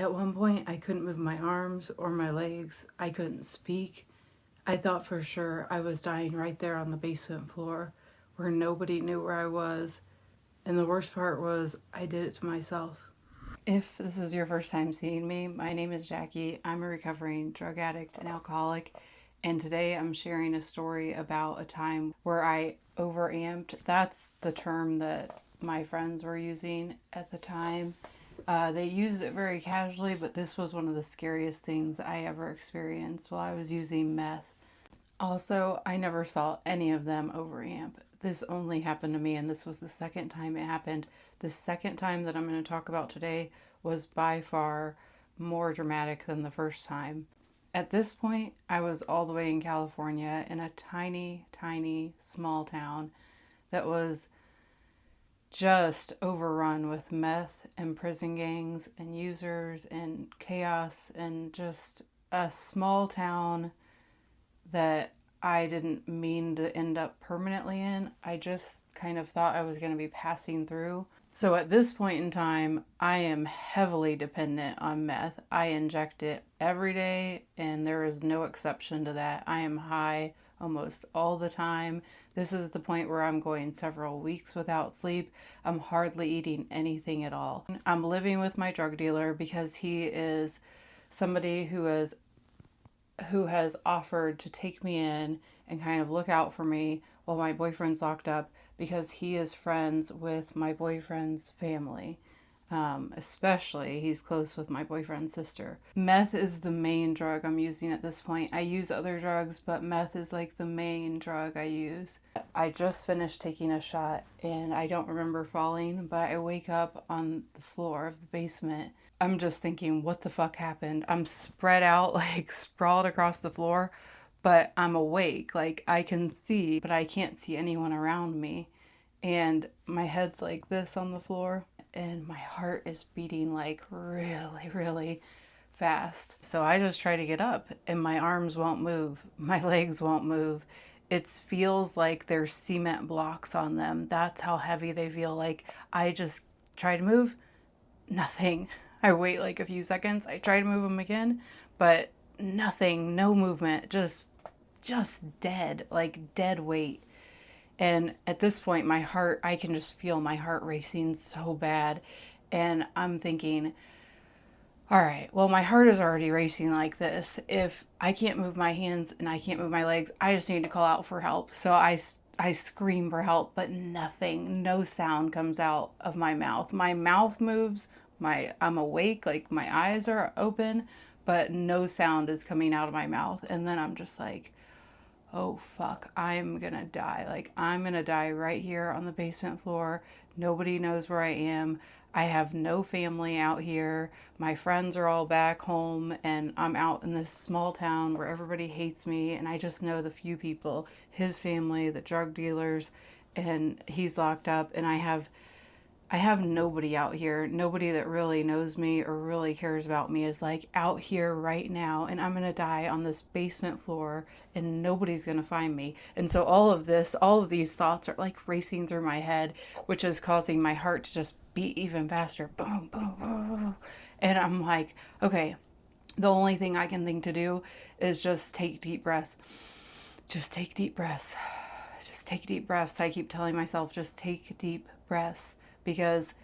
At one point, I couldn't move my arms or my legs. I couldn't speak. I thought for sure I was dying right there on the basement floor where nobody knew where I was. And the worst part was, I did it to myself. If this is your first time seeing me, my name is Jackie. I'm a recovering drug addict and alcoholic. And today I'm sharing a story about a time where I overamped. That's the term that my friends were using at the time. They used it very casually, but this was one of the scariest things I ever experienced while I was using meth. Also, I never saw any of them overamp. This only happened to me, and this was the second time it happened. The second time that I'm going to talk about today was by far more dramatic than the first time. At this point, I was all the way in California in a tiny, tiny, small town that was just overrun with meth and prison gangs and users and chaos, and just a small town that I didn't mean to end up permanently in. I just kind of thought I was going to be passing through. So at this point in time, I am heavily dependent on meth. I inject it every day, and there is no exception to that. I am high almost all the time. This is the point where I'm going several weeks without sleep. I'm hardly eating anything at all. I'm living with my drug dealer because he is somebody who has offered to take me in and kind of look out for me while my boyfriend's locked up, because he is friends with my boyfriend's family. Especially, he's close with my boyfriend's sister. Meth is the main drug I'm using at this point. I use other drugs, but meth is like the main drug I use. I just finished taking a shot and I don't remember falling, but I wake up on the floor of the basement. I'm just thinking, what the fuck happened? I'm spread out, like sprawled across the floor, but I'm awake. Like I can see, but I can't see anyone around me. And my head's like this on the floor, and my heart is beating like really, really fast. So I just try to get up, and my arms won't move, my legs won't move. It feels like there's cement blocks on them. That's how heavy they feel. Like I just try to move, nothing. I wait like a few seconds. I try to move them again, but nothing, no movement, just dead, like dead weight. And at this point, my heart, I can just feel my heart racing so bad. And I'm thinking, all right, well, my heart is already racing like this. If I can't move my hands and I can't move my legs, I just need to call out for help. So I scream for help, but nothing, no sound comes out of my mouth. My mouth moves, I'm awake, like my eyes are open, but no sound is coming out of my mouth. And then I'm just like, oh fuck, I'm gonna die. Like I'm gonna die right here on the basement floor. Nobody knows where I am. I have no family out here. My friends are all back home, and I'm out in this small town where everybody hates me, and I just know the few people, his family, the drug dealers, and he's locked up, and I have nobody out here. Nobody that really knows me or really cares about me is like out here right now, and I'm gonna die on this basement floor and nobody's gonna find me. And so all of these thoughts are like racing through my head, which is causing my heart to just beat even faster. Boom, boom, boom. And I'm like, okay, the only thing I can think to do is just take deep breaths. Just take deep breaths. Just take deep breaths. I keep telling myself, just take deep breaths. Because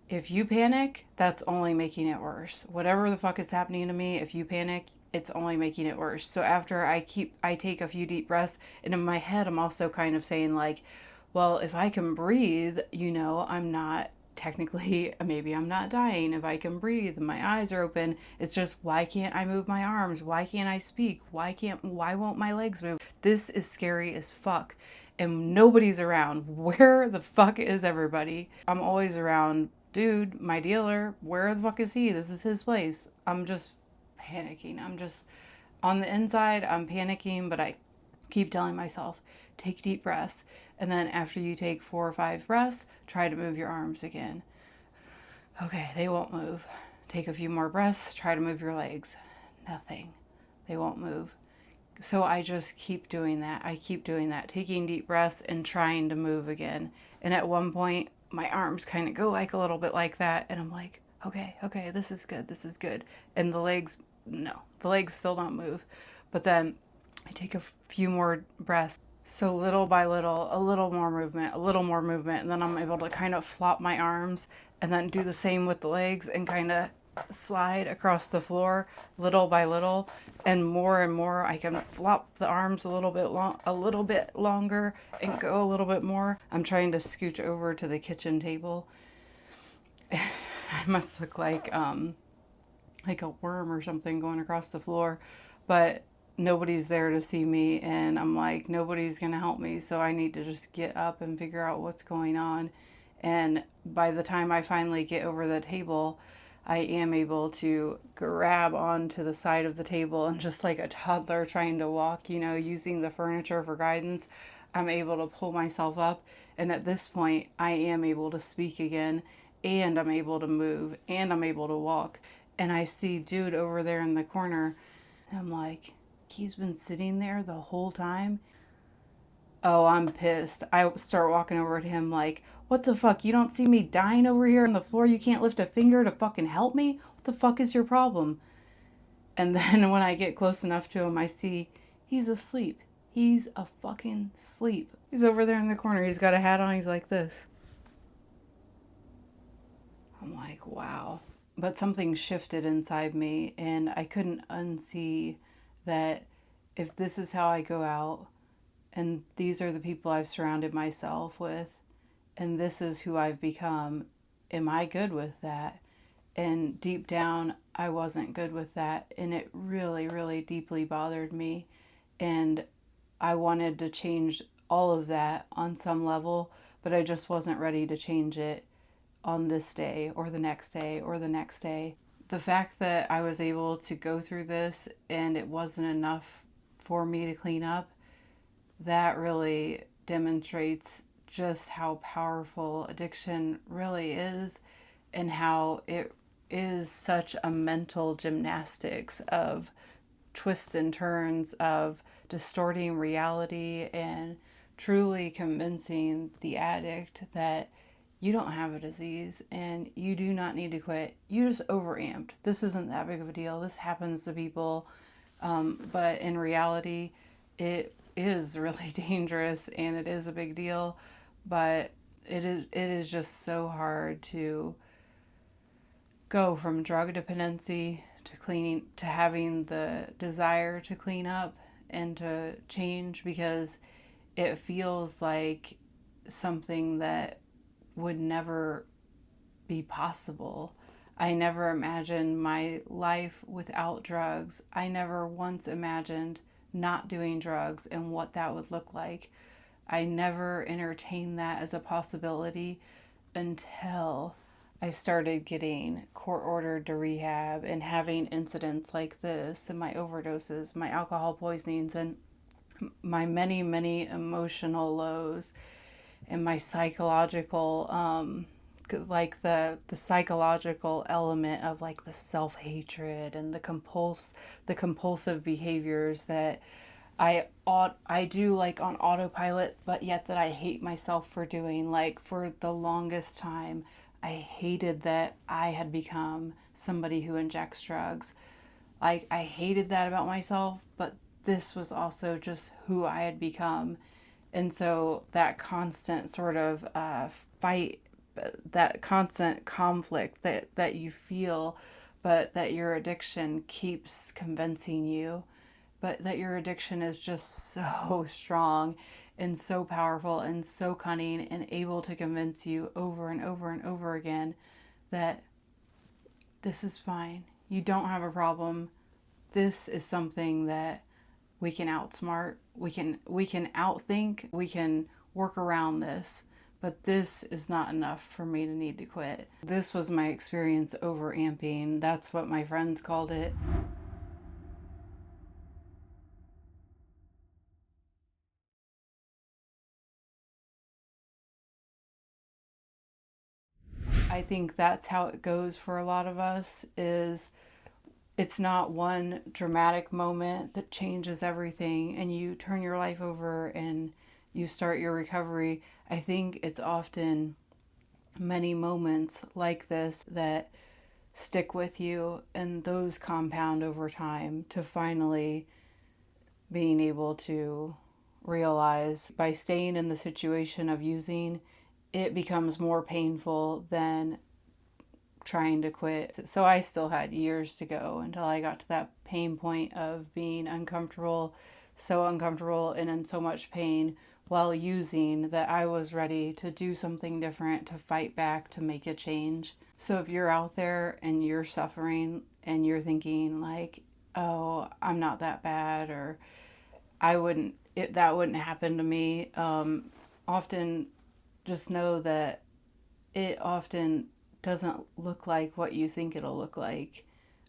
if you panic, that's only making it worse. Whatever the fuck is happening to me, if you panic, it's only making it worse. So after I take a few deep breaths, and in my head, I'm also kind of saying like, well, if I can breathe, I'm not technically, maybe I'm not dying. If I can breathe, my eyes are open. It's just, why can't I move my arms? Why can't I speak? Why won't my legs move? This is scary as fuck. And nobody's around. Where the fuck is everybody? I'm always around. Dude, my dealer, where the fuck is he? This is his place. I'm just panicking. I'm just on the inside, I'm panicking, but I keep telling myself, take deep breaths. And then after you take 4 or 5 breaths, try to move your arms again. Okay, they won't move. Take a few more breaths, try to move your legs. Nothing. They won't move. So I just keep doing that. I keep doing that, taking deep breaths and trying to move again. And at one point, my arms kind of go like a little bit like that. And I'm like, okay, this is good. And the legs, no, the legs still don't move. But then I take a few more breaths. So little by little, a little more movement, a little more movement, and then I'm able to kind of flop my arms and then do the same with the legs and kind of slide across the floor little by little, and more I can flop the arms a little bit longer and go a little bit more. I'm trying to scooch over to the kitchen table. I must look like a worm or something going across the floor, but nobody's there to see me, and I'm like, nobody's gonna help me, so I need to just get up and figure out what's going on. And by the time I finally get over the table, I am able to grab onto the side of the table, and just like a toddler trying to walk, using the furniture for guidance, I'm able to pull myself up. And at this point, I am able to speak again, and I'm able to move, and I'm able to walk. And I see dude over there in the corner. I'm like, he's been sitting there the whole time. Oh, I'm pissed. I start walking over to him like, what the fuck? You don't see me dying over here on the floor? You can't lift a finger to fucking help me? What the fuck is your problem? And then when I get close enough to him, I see he's asleep. He's a fucking sleep. He's over there in the corner. He's got a hat on. He's like this. I'm like, wow. But something shifted inside me, and I couldn't unsee that if this is how I go out, and these are the people I've surrounded myself with, and this is who I've become, am I good with that? And deep down, I wasn't good with that, and it really, really deeply bothered me. And I wanted to change all of that on some level, but I just wasn't ready to change it on this day or the next day or the next day. The fact that I was able to go through this and it wasn't enough for me to clean up, that really demonstrates just how powerful addiction really is, and how it is such a mental gymnastics of twists and turns, of distorting reality and truly convincing the addict that you don't have a disease and you do not need to quit. You just overamped. This isn't that big of a deal. This happens to people. But in reality, it is really dangerous and it is a big deal. But it is just so hard to go from drug dependency to cleaning, to having the desire to clean up and to change, because it feels like something that would never be possible. I never imagined my life without drugs. I never once imagined not doing drugs and what that would look like. I never entertained that as a possibility until I started getting court ordered to rehab and having incidents like this, and my overdoses, my alcohol poisonings, and my many, many emotional lows, and my psychological, like the psychological element of like the self-hatred and the compulsive behaviors that I do like on autopilot, but yet that I hate myself for doing. Like for the longest time, I hated that I had become somebody who injects drugs. Like I hated that about myself, but this was also just who I had become. And so that constant sort of fight, that constant conflict that you feel, but that your addiction keeps convincing you, but that your addiction is just so strong and so powerful and so cunning and able to convince you over and over and over again that this is fine. You don't have a problem. This is something that we can outsmart, we can outthink, we can work around this, but this is not enough for me to need to quit. This was my experience overamping. That's what my friends called it. I think that's how it goes for a lot of us. Is it's not one dramatic moment that changes everything and you turn your life over and you start your recovery. I think it's often many moments like this that stick with you, and those compound over time to finally being able to realize by staying in the situation of using, it becomes more painful than trying to quit. So I still had years to go until I got to that pain point of being uncomfortable, so uncomfortable and in so much pain while using that I was ready to do something different, to fight back, to make a change. So if you're out there and you're suffering and you're thinking like, oh, I'm not that bad, or that wouldn't happen to me, often just know that it often doesn't look like what you think it'll look like.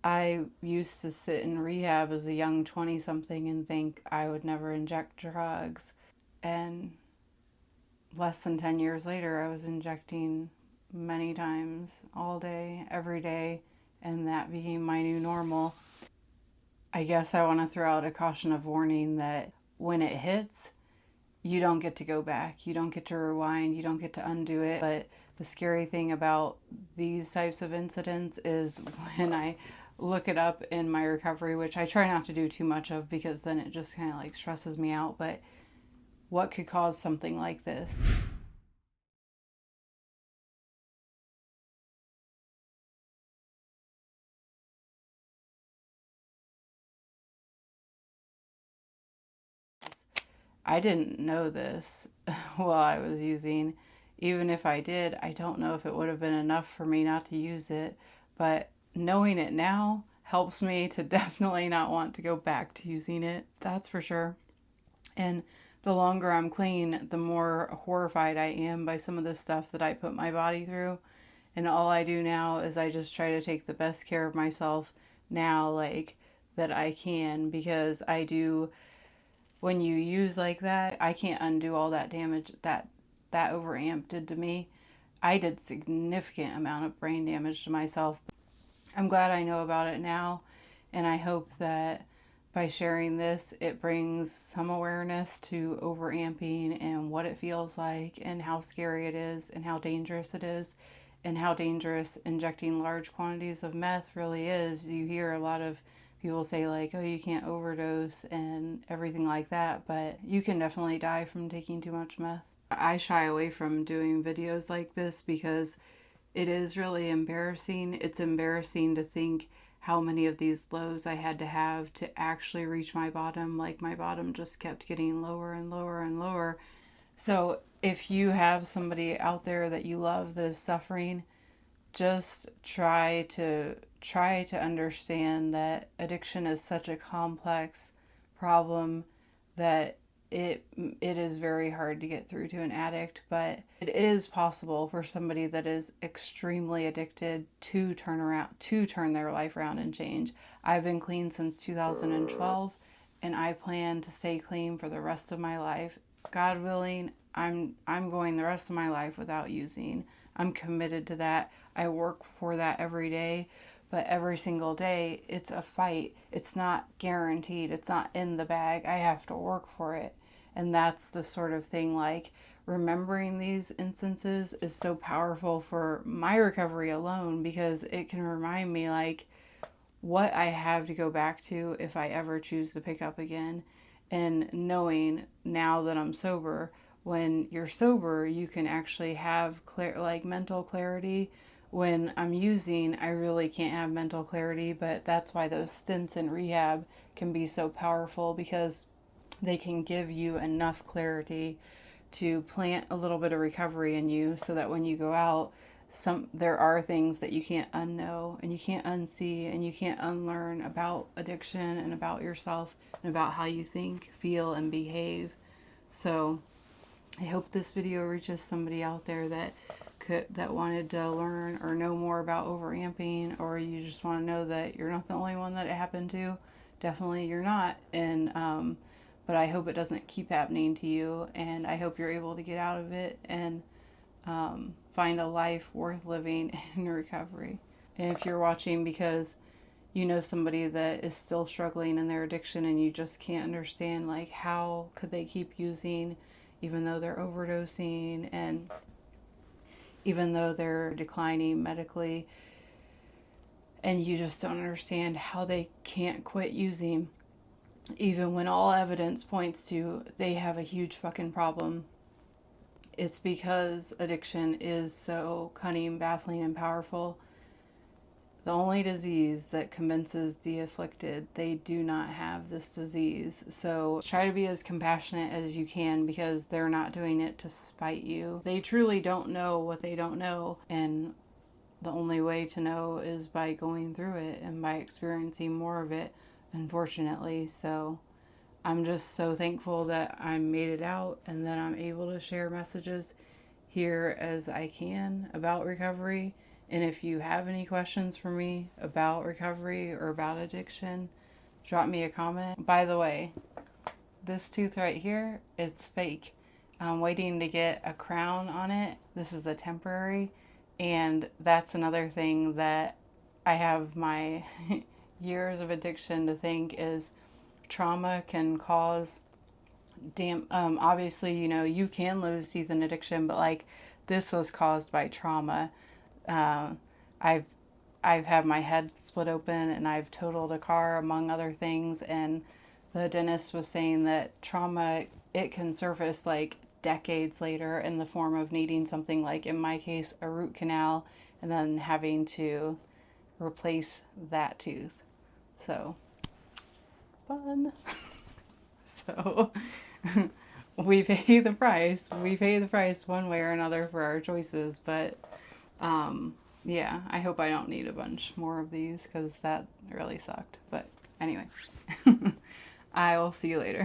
I used to sit in rehab as a young 20 something and think I would never inject drugs. And less than 10 years later, I was injecting many times, all day, every day, and that became my new normal. I guess I want to throw out a caution of warning that when it hits, you don't get to go back. You don't get to rewind. You don't get to undo it. But the scary thing about these types of incidents is when I look it up in my recovery, which I try not to do too much of because then it just kind of like stresses me out. But what could cause something like this? I didn't know this while I was using. Even if I did, I don't know if it would have been enough for me not to use it. But knowing it now helps me to definitely not want to go back to using it. That's for sure. And the longer I'm clean, the more horrified I am by some of the stuff that I put my body through. And all I do now is I just try to take the best care of myself now, like that I can, because I do, when you use like that, I can't undo all that damage that overamp did to me. I did significant amount of brain damage to myself. I'm glad I know about it now, and I hope that by sharing this, it brings some awareness to overamping and what it feels like and how scary it is and how dangerous it is and how dangerous injecting large quantities of meth really is. You hear a lot of people say like, oh, you can't overdose and everything like that, but you can definitely die from taking too much meth. I shy away from doing videos like this because it is really embarrassing. It's embarrassing to think how many of these lows I had to have to actually reach my bottom. Like my bottom just kept getting lower and lower and lower. So if you have somebody out there that you love that is suffering, just try to understand that addiction is such a complex problem that it is very hard to get through to an addict, but it is possible for somebody that is extremely addicted to turn their life around and change. I've been clean since 2012 and I plan to stay clean for the rest of my life. God willing, I'm going the rest of my life without using. I'm committed to that. I work for that every day, but every single day it's a fight. It's not guaranteed. It's not in the bag. I have to work for it. And that's the sort of thing, like remembering these instances is so powerful for my recovery alone because it can remind me like what I have to go back to if I ever choose to pick up again. And knowing now that I'm sober, when you're sober, you can actually have like mental clarity. When I'm using, I really can't have mental clarity, but that's why those stints in rehab can be so powerful because they can give you enough clarity to plant a little bit of recovery in you so that when you go out, there are things that you can't unknow and you can't unsee and you can't unlearn about addiction and about yourself and about how you think, feel, and behave. So I hope this video reaches somebody out there that wanted to learn or know more about overamping, or you just want to know that you're not the only one that it happened to. Definitely you're not. And but I hope it doesn't keep happening to you, and I hope you're able to get out of it and find a life worth living in recovery. And if you're watching because you know somebody that is still struggling in their addiction and you just can't understand like how could they keep using even though they're overdosing and even though they're declining medically, and you just don't understand how they can't quit using, even when all evidence points to they have a huge fucking problem. It's because addiction is so cunning, baffling, and powerful. The only disease that convinces the afflicted they do not have this disease. So try to be as compassionate as you can, because they're not doing it to spite you. They truly don't know what they don't know, and the only way to know is by going through it and by experiencing more of it, unfortunately. So I'm just so thankful that I made it out and that I'm able to share messages here as I can about recovery. And if you have any questions for me about recovery or about addiction, drop me a comment. By the way, this tooth right here, it's fake. I'm waiting to get a crown on it. This is a temporary. And that's another thing that I have my years of addiction to think is trauma can cause obviously, you can lose teeth in addiction, but like this was caused by trauma. uh, I've I've had my head split open and I've totaled a car, among other things, and the dentist was saying that trauma, it can surface like decades later in the form of needing something like, in my case, a root canal, and then having to replace that tooth. So fun. So we pay the price. We pay the price one way or another for our choices. But yeah, I hope I don't need a bunch more of these, because that really sucked. But anyway, I will see you later.